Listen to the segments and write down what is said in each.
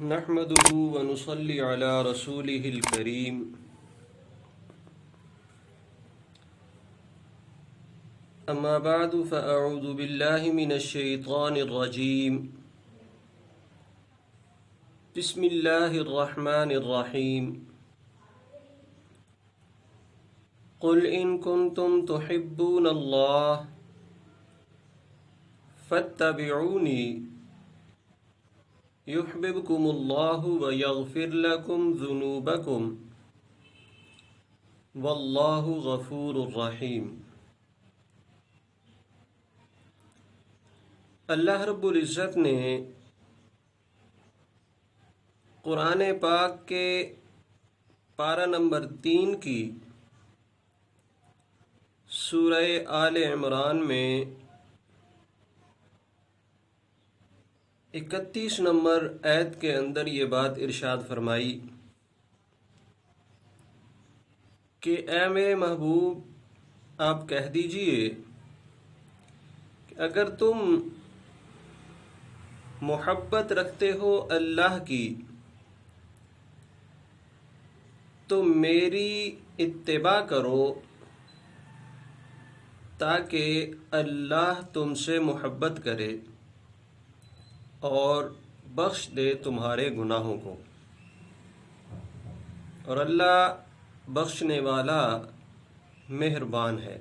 نحمده ونصلي على رسوله الكريم أما بعد فأعوذ بالله من الشيطان الرجيم بسم الله الرحمن الرحيم قل إن كنتم تحبون الله فاتبعوني يحببكم الله ويغفر لكم ذنوبكم والله غفور رحيم۔ اللہ رب العزت نے قرآن پاک کے پارہ نمبر 3 کی سورہ آل عمران میں 31 نمبر آیت کے اندر یہ بات ارشاد فرمائی کہ اے میرے محبوب آپ کہہ دیجئے کہ اگر تم محبت رکھتے ہو اللہ کی تو میری اتباع کرو تاکہ اللہ تم سے محبت کرے اور بخش دے تمہارے گناہوں کو، اور اللہ بخشنے والا مہربان ہے۔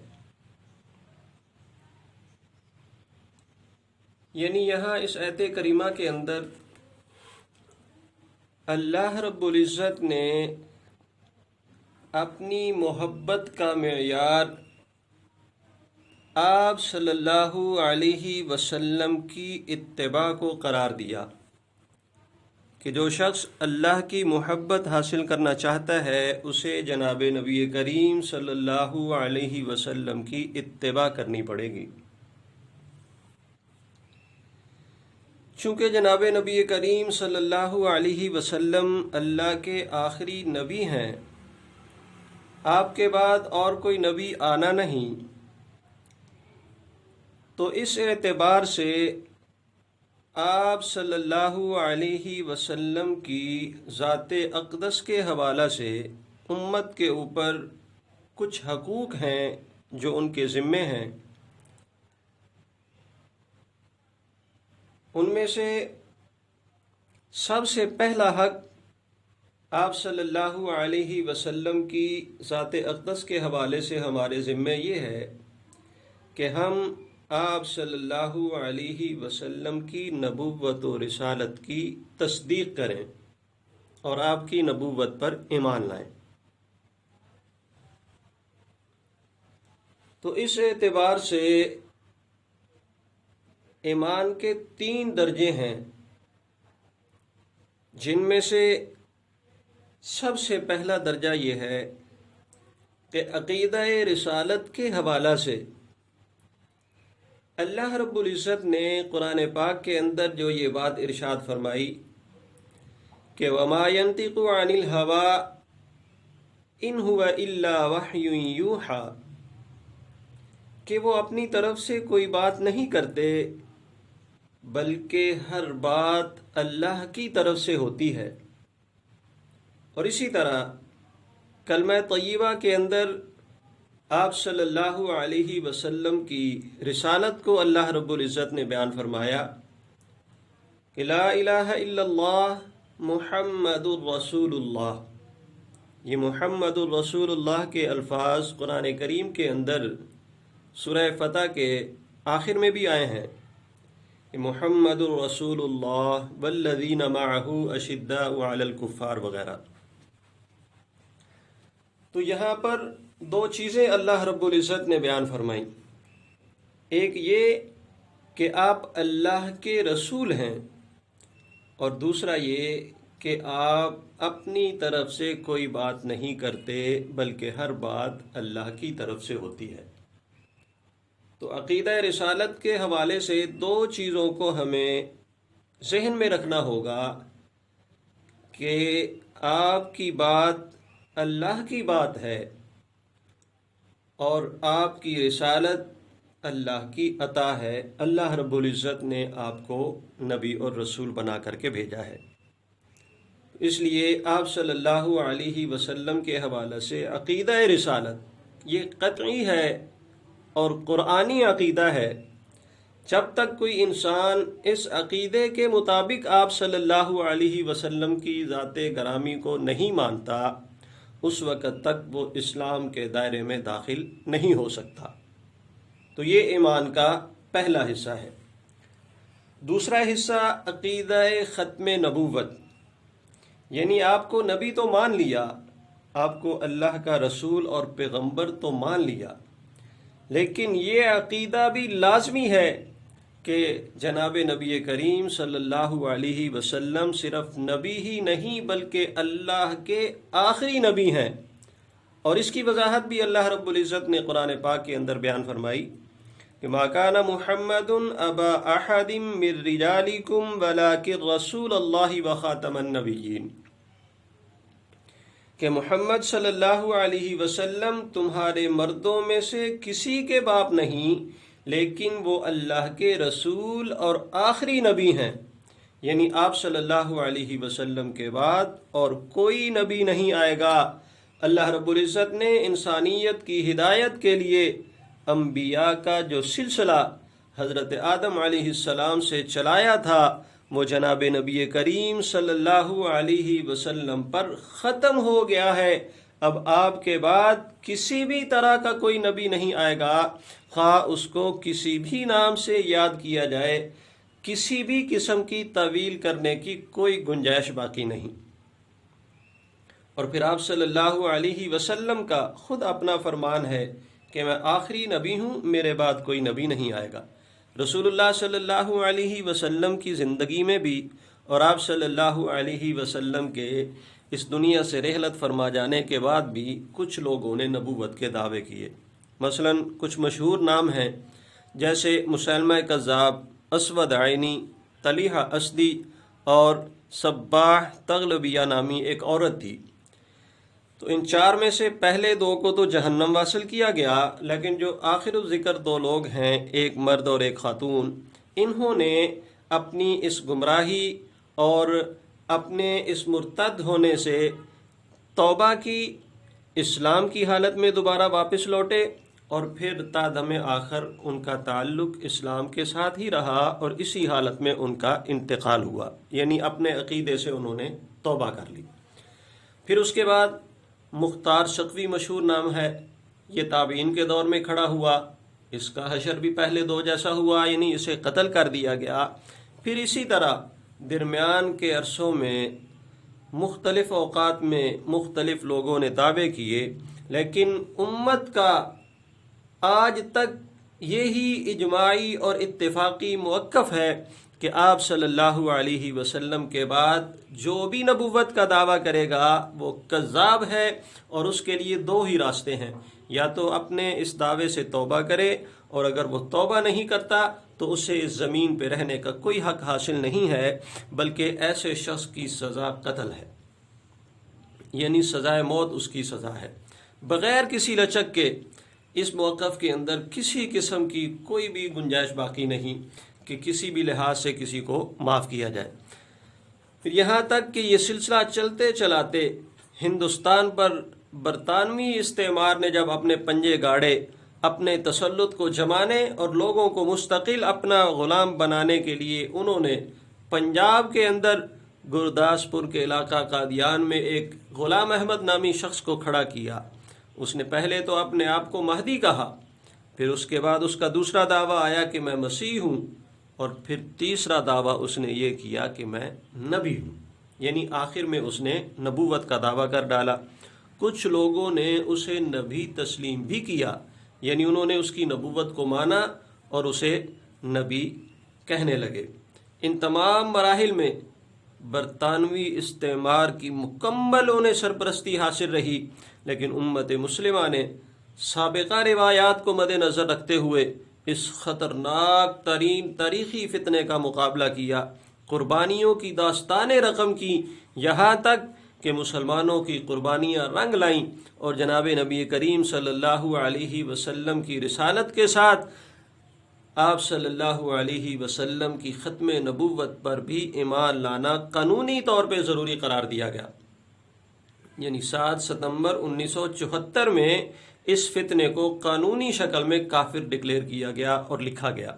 یعنی یہاں اس آیت کریمہ کے اندر اللہ رب العزت نے اپنی محبت کا معیار آپ صلی اللہ علیہ وسلم کی اتباع کو قرار دیا کہ جو شخص اللہ کی محبت حاصل کرنا چاہتا ہے اسے جناب نبی کریم صلی اللہ علیہ وسلم کی اتباع کرنی پڑے گی۔ چونکہ جناب نبی کریم صلی اللہ علیہ وسلم اللہ کے آخری نبی ہیں، آپ کے بعد اور کوئی نبی آنا نہیں، تو اس اعتبار سے آپ صلی اللہ علیہ وسلم کی ذات اقدس کے حوالہ سے امت کے اوپر کچھ حقوق ہیں جو ان کے ذمے ہیں۔ ان میں سے سب سے پہلا حق آپ صلی اللہ علیہ وسلم کی ذات اقدس کے حوالے سے ہمارے ذمے یہ ہے کہ ہم آپ صلی اللہ علیہ وسلم کی نبوت و رسالت کی تصدیق کریں اور آپ کی نبوت پر ایمان لائیں۔ تو اس اعتبار سے ایمان کے 3 درجے ہیں، جن میں سے سب سے پہلا درجہ یہ ہے کہ عقیدہ رسالت کے حوالہ سے اللہ رب العزت نے قرآن پاک کے اندر جو یہ بات ارشاد فرمائی کہ وَمَا يَنطِقُ عَنِ الْهَوَىٰ إِنْ هُوَ إِلَّا وَحْيٌ يُوحَىٰ، کہ وہ اپنی طرف سے کوئی بات نہیں کرتے بلکہ ہر بات اللہ کی طرف سے ہوتی ہے۔ اور اسی طرح کلمہ طیبہ کے اندر آپ صلی اللہ علیہ وسلم کی رسالت کو اللہ رب العزت نے بیان فرمایا کہ لا الہ الا اللہ محمد الرسول اللہ۔ یہ محمد الرسول اللہ کے الفاظ قرآن کریم کے اندر سورہ فتح کے آخر میں بھی آئے ہیں کہ محمد الرسول اللہ والذین معہ اشداء علی الکفار وغیرہ۔ تو یہاں پر 2 چیزیں اللہ رب العزت نے بیان فرمائیں، ایک یہ کہ آپ اللہ کے رسول ہیں، اور دوسرا یہ کہ آپ اپنی طرف سے کوئی بات نہیں کرتے بلکہ ہر بات اللہ کی طرف سے ہوتی ہے۔ تو عقیدہ رسالت کے حوالے سے 2 چیزوں کو ہمیں ذہن میں رکھنا ہوگا کہ آپ کی بات اللہ کی بات ہے اور آپ کی رسالت اللہ کی عطا ہے، اللہ رب العزت نے آپ کو نبی اور رسول بنا کر کے بھیجا ہے۔ اس لیے آپ صلی اللہ علیہ وسلم کے حوالے سے عقیدہ رسالت یہ قطعی ہے اور قرآنی عقیدہ ہے۔ جب تک کوئی انسان اس عقیدے کے مطابق آپ صلی اللہ علیہ وسلم کی ذات گرامی کو نہیں مانتا، اس وقت تک وہ اسلام کے دائرے میں داخل نہیں ہو سکتا۔ تو یہ ایمان کا پہلا حصہ ہے۔ دوسرا حصہ عقیدہ ختم نبوت، یعنی آپ کو نبی تو مان لیا، آپ کو اللہ کا رسول اور پیغمبر تو مان لیا، لیکن یہ عقیدہ بھی لازمی ہے کہ جناب نبی کریم صلی اللہ علیہ وسلم صرف نبی ہی نہیں بلکہ اللہ کے آخری نبی ہیں۔ اور اس کی وضاحت بھی اللہ رب العزت نے قرآن پاک کے اندر بیان فرمائی کہ ما کان محمد ابا احد من رجالکم ولکن رسول اللہ وخاتم النبیین، کہ محمد صلی اللہ علیہ وسلم تمہارے مردوں میں سے کسی کے باپ نہیں، لیکن وہ اللہ کے رسول اور آخری نبی ہیں، یعنی آپ صلی اللہ علیہ وسلم کے بعد اور کوئی نبی نہیں آئے گا۔ اللہ رب العزت نے انسانیت کی ہدایت کے لیے انبیاء کا جو سلسلہ حضرت آدم علیہ السلام سے چلایا تھا وہ جناب نبی کریم صلی اللہ علیہ وسلم پر ختم ہو گیا ہے۔ اب آپ کے بعد کسی بھی طرح کا کوئی نبی نہیں آئے گا، خواہ اس کو کسی بھی نام سے یاد کیا جائے، کسی بھی قسم کی تعویل کرنے کی کوئی گنجائش باقی نہیں۔ اور پھر آپ صلی اللہ علیہ وسلم کا خود اپنا فرمان ہے کہ میں آخری نبی ہوں، میرے بعد کوئی نبی نہیں آئے گا۔ رسول اللہ صلی اللہ علیہ وسلم کی زندگی میں بھی اور آپ صلی اللہ علیہ وسلم کے اس دنیا سے رحلت فرما جانے کے بعد بھی کچھ لوگوں نے نبوت کے دعوے کیے۔ مثلا کچھ مشہور نام ہیں جیسے مسیلمہ کذاب، اسود عینی، طلیحہ اسدی اور صباح تغلبیہ نامی ایک عورت تھی۔ تو ان چار میں سے پہلے دو کو تو جہنم واصل کیا گیا، لیکن جو آخر الذکر دو لوگ ہیں، ایک مرد اور ایک خاتون، انہوں نے اپنی اس گمراہی اور اپنے اس مرتد ہونے سے توبہ کی، اسلام کی حالت میں دوبارہ واپس لوٹے، اور پھر تا دم آخر ان کا تعلق اسلام کے ساتھ ہی رہا اور اسی حالت میں ان کا انتقال ہوا، یعنی اپنے عقیدے سے انہوں نے توبہ کر لی۔ پھر اس کے بعد مختار شقوی مشہور نام ہے، یہ تابعین کے دور میں کھڑا ہوا، اس کا حشر بھی پہلے دو جیسا ہوا، یعنی اسے قتل کر دیا گیا۔ پھر اسی طرح درمیان کے عرصوں میں مختلف اوقات میں مختلف لوگوں نے دعوے کیے، لیکن امت کا آج تک یہی اجماعی اور اتفاقی موقف ہے کہ آپ صلی اللہ علیہ وسلم کے بعد جو بھی نبوت کا دعویٰ کرے گا وہ کذاب ہے، اور اس کے لیے دو ہی راستے ہیں، یا تو اپنے اس دعوے سے توبہ کرے، اور اگر وہ توبہ نہیں کرتا تو اسے اس زمین پہ رہنے کا کوئی حق حاصل نہیں ہے، بلکہ ایسے شخص کی سزا قتل ہے، یعنی سزائے موت اس کی سزا ہے، بغیر کسی لچک کے۔ اس موقف کے اندر کسی قسم کی کوئی بھی گنجائش باقی نہیں کہ کسی بھی لحاظ سے کسی کو معاف کیا جائے۔ پھر یہاں تک کہ یہ سلسلہ چلتے چلاتے ہندوستان پر برطانوی استعمار نے جب اپنے پنجے گاڑے اپنے تسلط کو جمانے اور لوگوں کو مستقل اپنا غلام بنانے کے لیے، انہوں نے پنجاب کے اندر گرداسپور کے علاقہ قادیان میں ایک غلام احمد نامی شخص کو کھڑا کیا۔ اس نے پہلے تو اپنے آپ کو مہدی کہا، پھر اس کے بعد اس کا دوسرا دعویٰ آیا کہ میں مسیح ہوں، اور پھر تیسرا دعویٰ اس نے یہ کیا کہ میں نبی ہوں، یعنی آخر میں اس نے نبوت کا دعویٰ کر ڈالا۔ کچھ لوگوں نے اسے نبی تسلیم بھی کیا، یعنی انہوں نے اس کی نبوت کو مانا اور اسے نبی کہنے لگے۔ ان تمام مراحل میں برطانوی استعمار کی مکمل انہیں سرپرستی حاصل رہی، لیکن امت مسلمہ نے سابقہ روایات کو مد نظر رکھتے ہوئے اس خطرناک ترین تاریخی فتنے کا مقابلہ کیا، قربانیوں کی داستانیں رقم کی، یہاں تک کہ مسلمانوں کی قربانیاں رنگ لائیں، اور جناب نبی کریم صلی اللہ علیہ وسلم کی رسالت کے ساتھ آپ صلی اللہ علیہ وسلم کی ختم نبوت پر بھی ایمان لانا قانونی طور پہ ضروری قرار دیا گیا، یعنی 7 ستمبر 1974 میں اس فتنے کو قانونی شکل میں کافر ڈکلیئر کیا گیا اور لکھا گیا۔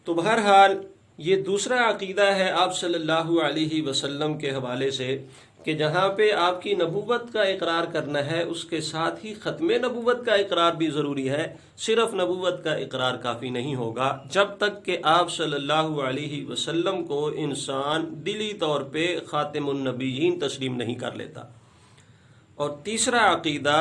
تو بہرحال یہ دوسرا عقیدہ ہے آپ صلی اللہ علیہ وسلم کے حوالے سے کہ جہاں پہ آپ کی نبوت کا اقرار کرنا ہے اس کے ساتھ ہی ختم نبوت کا اقرار بھی ضروری ہے۔ صرف نبوت کا اقرار کافی نہیں ہوگا جب تک کہ آپ صلی اللہ علیہ وسلم کو انسان دلی طور پہ خاتم النبیین تسلیم نہیں کر لیتا۔ اور تیسرا عقیدہ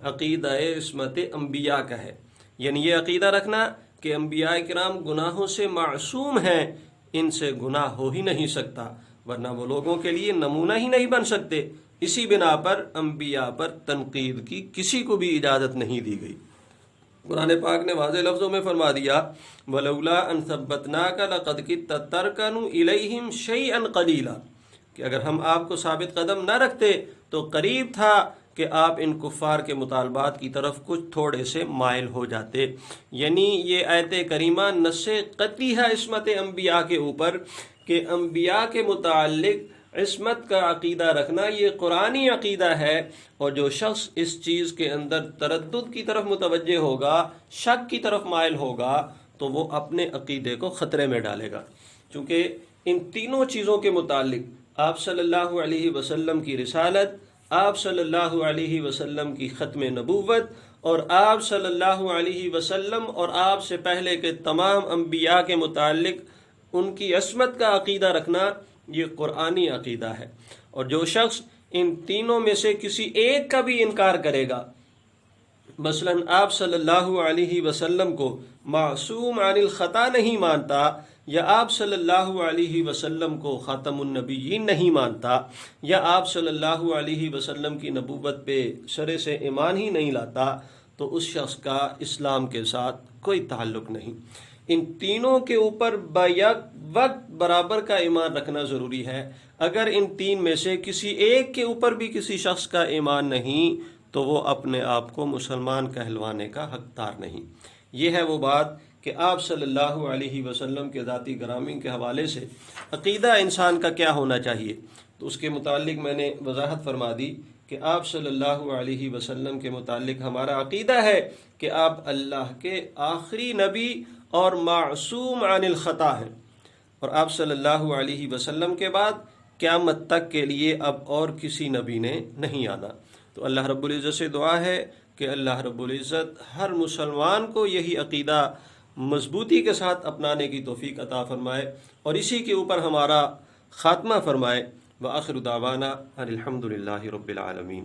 عقیدہ عصمت انبیاء کا ہے، یعنی یہ عقیدہ رکھنا کہ انبیاء کرام گناہوں سے معصوم ہیں، ان سے گناہ ہو ہی نہیں سکتا، ورنہ وہ لوگوں کے لیے نمونہ ہی نہیں بن سکتے۔ اسی بنا پر انبیاء پر تنقید کی کسی کو بھی اجازت نہیں دی گئی۔ قرآن پاک نے واضح لفظوں میں فرما دیا وَلَوْلَا أَن ثَبَّتْنَاكَ لَقَدْ كِدتَّ تَرْكَنُ إِلَيْهِمْ شَيْئًا قَلِيلًا، کہ اگر ہم آپ کو ثابت قدم نہ رکھتے تو قریب تھا کہ آپ ان کفار کے مطالبات کی طرف کچھ تھوڑے سے مائل ہو جاتے۔ یعنی یہ آیت کریمہ نص قطعی ہے عصمت انبیاء کے اوپر کہ انبیاء کے متعلق عصمت کا عقیدہ رکھنا یہ قرآنی عقیدہ ہے، اور جو شخص اس چیز کے اندر تردد کی طرف متوجہ ہوگا، شک کی طرف مائل ہوگا، تو وہ اپنے عقیدے کو خطرے میں ڈالے گا، چونکہ ان تینوں چیزوں کے متعلق آپ صلی اللہ علیہ وسلم کی رسالت، آپ صلی اللہ علیہ وسلم کی ختم نبوت، اور آپ صلی اللہ علیہ وسلم اور آپ سے پہلے کے تمام انبیاء کے متعلق ان کی عصمت کا عقیدہ رکھنا یہ قرآنی عقیدہ ہے۔ اور جو شخص ان تینوں میں سے کسی ایک کا بھی انکار کرے گا، مثلا آپ صلی اللہ علیہ وسلم کو معصوم عن الخطا نہیں مانتا، یا آپ صلی اللہ علیہ وسلم کو خاتم النبیین نہیں مانتا، یا آپ صلی اللہ علیہ وسلم کی نبوت پہ سرے سے ایمان ہی نہیں لاتا، تو اس شخص کا اسلام کے ساتھ کوئی تعلق نہیں۔ ان تینوں کے اوپر بیک وقت برابر کا ایمان رکھنا ضروری ہے۔ اگر ان تین میں سے کسی ایک کے اوپر بھی کسی شخص کا ایمان نہیں تو وہ اپنے آپ کو مسلمان کہلوانے کا حقدار نہیں۔ یہ ہے وہ بات کہ آپ صلی اللہ علیہ وسلم کے ذاتی گرامی کے حوالے سے عقیدہ انسان کا کیا ہونا چاہیے، تو اس کے متعلق میں نے وضاحت فرما دی کہ آپ صلی اللہ علیہ وسلم کے متعلق ہمارا عقیدہ ہے کہ آپ اللہ کے آخری نبی اور معصوم عن الخطا ہیں، اور آپ صلی اللہ علیہ وسلم کے بعد قیامت تک کے لیے اب اور کسی نبی نے نہیں آنا۔ تو اللہ رب العزت سے دعا ہے کہ اللہ رب العزت ہر مسلمان کو یہی عقیدہ مضبوطی کے ساتھ اپنانے کی توفیق عطا فرمائے اور اسی کے اوپر ہمارا خاتمہ فرمائے۔ وآخر دعوانا ان الحمد للہ رب العالمین۔